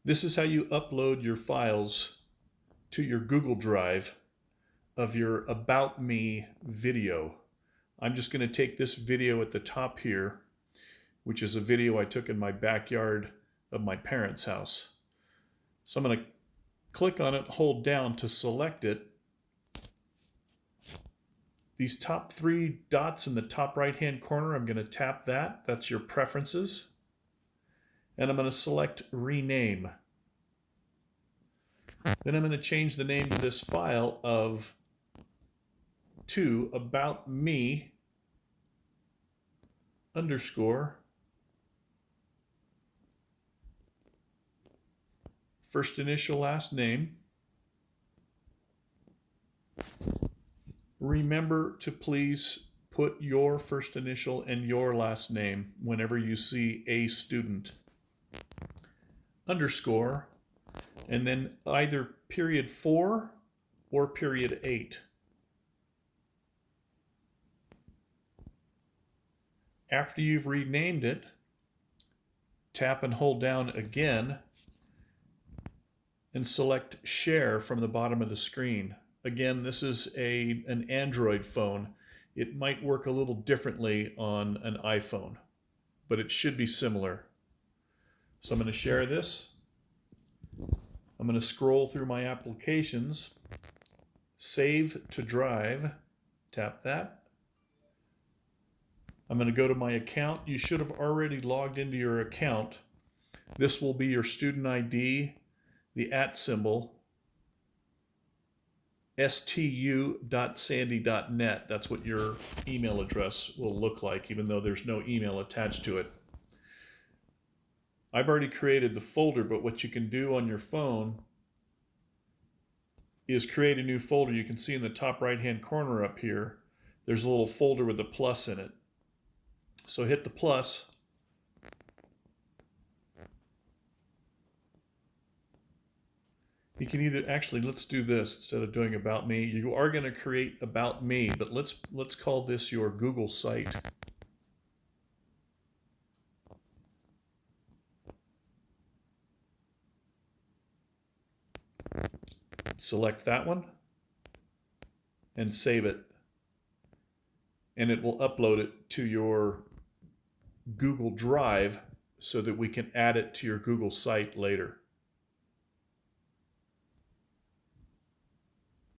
This is how you upload your files to your Google Drive of your About Me video. I'm just going to take this video at the top here, which is a video I took in my backyard of my parents' house. So I'm going to click on it, hold down to select it. These top three dots in the top right-hand corner, I'm going to tap that. That's your preferences. And I'm going to select rename. Then I'm going to change the name of this file to About Me _ first initial last name. Remember to please put your first initial and your last name whenever you see a student. _ and then either period 4 or period 8. After you've renamed it, tap and hold down again and select Share from the bottom of the screen. Again, this is an Android phone. It might work a little differently on an iPhone, but it should be similar. So I'm going to share this. I'm going to scroll through my applications, save to drive, tap that. I'm going to go to my account. You should have already logged into your account. This will be your student ID, the @ symbol, stu.sandy.net. That's what your email address will look like, even though there's no email attached to it. I've already created the folder, but what you can do on your phone is create a new folder. You can see in the top right-hand corner up here, there's a little folder with a plus in it. So hit the plus. You can either, actually, let's do this instead of doing About Me. You are going to create About Me, but let's call this your Google site. Select that one and save it. And it will upload it to your Google Drive so that we can add it to your Google site later.